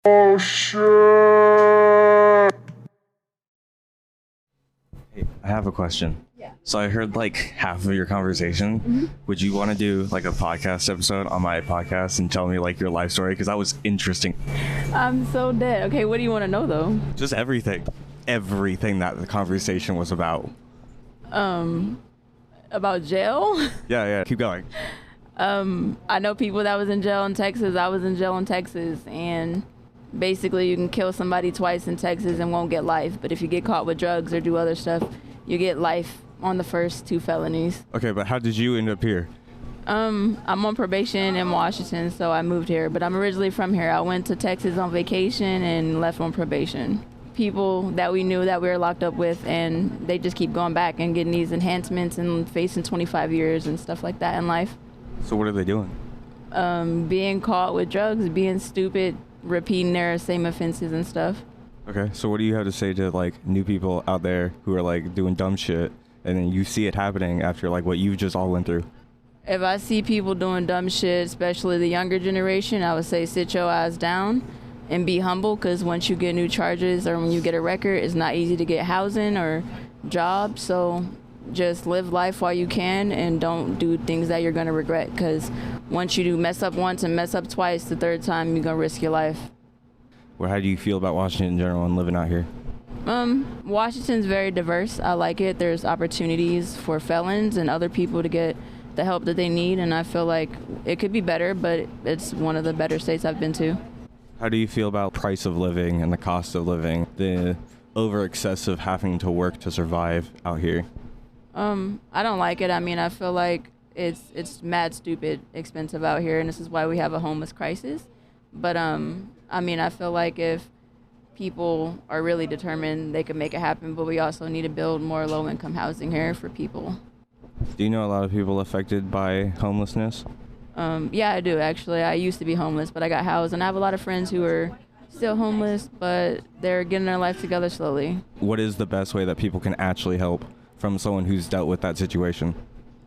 Oh shit! Hey, I have a question. Yeah. So I heard like half of your conversation. Mm-hmm. Would you want to do like a podcast episode on my podcast and tell me like your life story? Because that was interesting. I'm so dead. Okay, what do you want to know though? Just everything that the conversation was about. About jail? Yeah. Keep going. I know people that was in jail in Texas. I was in jail in Texas, and basically you can kill somebody twice in Texas and won't get life. But if you get caught with drugs or do other stuff, you get life on the first 2 felonies. Okay, but how did you end up here? I'm on probation in Washington, so I moved here. But I'm originally from here. I went to Texas on vacation and left on probation. People that we knew that we were locked up with, and they just keep going back and getting these enhancements and facing 25 years and stuff like that in life. So what are they doing? Being caught with drugs, being stupid, repeating their same offenses and stuff. Okay, so what do you have to say to like new people out there who are like doing dumb shit and then you see it happening after like what you just all went through? If I see people doing dumb shit, especially the younger generation, I would say sit your ass down and be humble, because once you get new charges or when you get a record, it's not easy to get housing or jobs. So just live life while you can and don't do things that you're going to regret, because once you do mess up once and mess up twice, the third time you're going to risk your life. Well, how do you feel about Washington in general and living out here? Washington's very diverse. I like it. There's opportunities for felons and other people to get the help that they need, and I feel like it could be better, but it's one of the better states I've been to. How do you feel about price of living and the cost of living, the over excessive having to work to survive out here? I don't like it. I mean, I feel like it's mad stupid expensive out here, and this is why we have a homeless crisis. But I mean, I feel like if people are really determined, they can make it happen, but we also need to build more low-income housing here for people. Do you know a lot of people affected by homelessness? Yeah, I do, actually. I used to be homeless, but I got housed, and I have a lot of friends who are still homeless, but they're getting their life together slowly. What is the best way that people can actually help from someone who's dealt with that situation?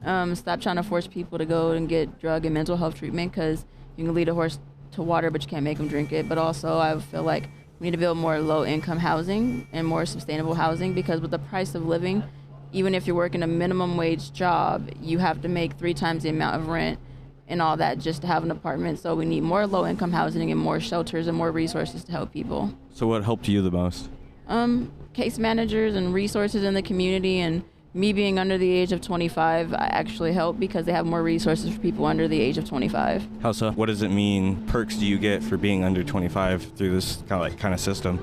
Stop trying to force people to go and get drug and mental health treatment, because you can lead a horse to water, but you can't make them drink it. But also, I feel like we need to build more low-income housing and more sustainable housing, because with the price of living, even if you're working a minimum wage job, you have to make 3 times the amount of rent and all that just to have an apartment. So we need more low-income housing and more shelters and more resources to help people. So what helped you the most? Case managers and resources in the community, and me being under the age of 25 actually helped, because they have more resources for people under the age of 25. How so? What does it mean? Perks do you get for being under 25 through this kind of system?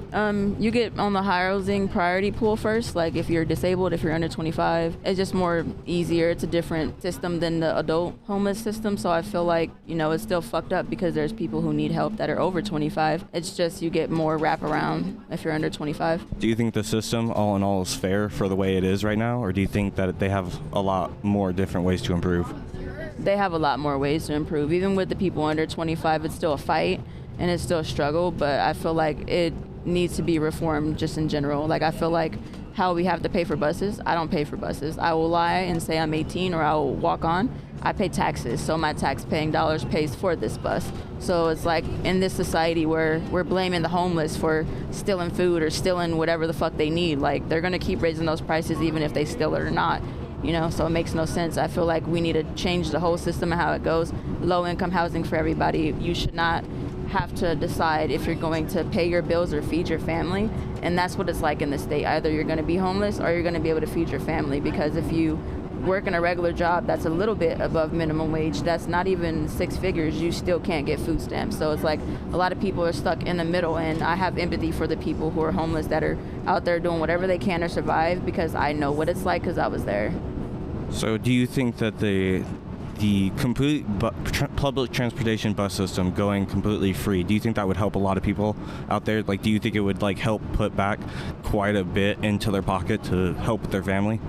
You get on the housing priority pool first, like if you're disabled, if you're under 25. It's just more easier. It's a different system than the adult homeless system, so I feel like, it's still fucked up because there's people who need help that are over 25. It's just you get more wraparound if you're under 25. Do you think the system all in all is fair for the way it is right now, or do you think that they have a lot more different ways to improve? They have a lot more ways to improve. Even with the people under 25, it's still a fight and it's still a struggle, but I feel like it needs to be reformed just in general. Like, I feel like how we have to pay for buses, I don't pay for buses. I will lie and say I'm 18, or I will walk on. I pay taxes, so my tax-paying dollars pays for this bus. So it's like in this society where we're blaming the homeless for stealing food or stealing whatever the fuck they need. Like, they're gonna keep raising those prices even if they steal it or not. So it makes no sense. I feel like we need to change the whole system and how it goes. Low-income housing for everybody. You should not have to decide if you're going to pay your bills or feed your family, and that's what it's like in the state. Either you're going to be homeless or you're going to be able to feed your family, because if you work in a regular job that's a little bit above minimum wage, that's not even 6 figures, you still can't get food stamps. So it's like a lot of people are stuck in the middle, and I have empathy for the people who are homeless that are out there doing whatever they can to survive, because I know what it's like, because I was there. So do you think that the complete public transportation bus system going completely free, do you think that would help a lot of people out there? Like, do you think it would help put back quite a bit into their pocket to help their family?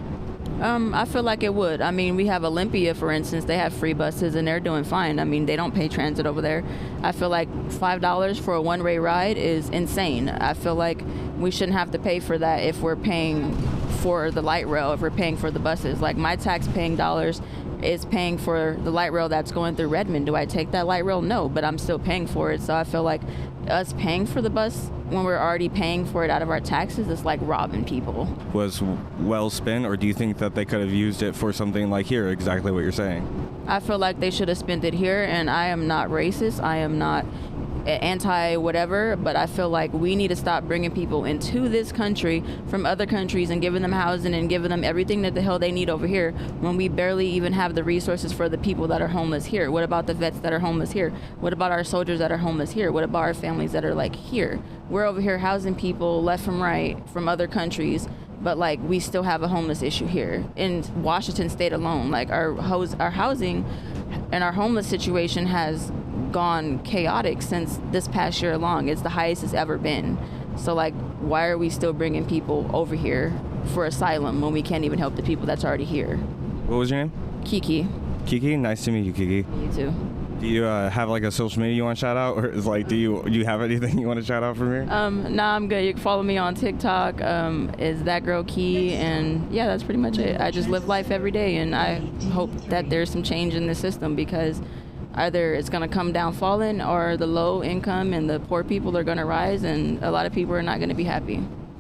I feel like it would. I mean, we have Olympia, for instance. They have free buses, and they're doing fine. I mean, they don't pay transit over there. I feel like $5 for a one-way ride is insane. I feel like we shouldn't have to pay for that if we're paying for the light rail, if we're paying for the buses. Like, my tax-paying dollars is paying for the light rail that's going through Redmond. Do I take that light rail? No, but I'm still paying for it. So I feel like us paying for the bus when we're already paying for it out of our taxes is like robbing people. Was well spent, or do you think that they could have used it for something like here, exactly what you're saying? I feel like they should have spent it here, and I am not racist. I am not anti whatever, but I feel like we need to stop bringing people into this country from other countries and giving them housing and giving them everything that the hell they need over here when we barely even have the resources for the people that are homeless here. What about the vets that are homeless here? What about our soldiers that are homeless here? What about our families that are like here? We're over here housing people left from right from other countries, but like we still have a homeless issue here in Washington state alone. Like our housing and our homeless situation has gone chaotic since this past year along. It's the highest it's ever been. So like, why are we still bringing people over here for asylum when we can't even help the people that's already here? What was your name? Kiki. Kiki, nice to meet you, Kiki. You too. Do you have like a social media you want to shout out, or is like do you have anything you want to shout out from here? Nah, I'm good. You can follow me on TikTok. Is that girl Key, and yeah, that's pretty much it. I just live life every day, and I hope that there's some change in the system, because either it's going to come down falling, or the low income and the poor people are going to rise, and a lot of people are not going to be happy.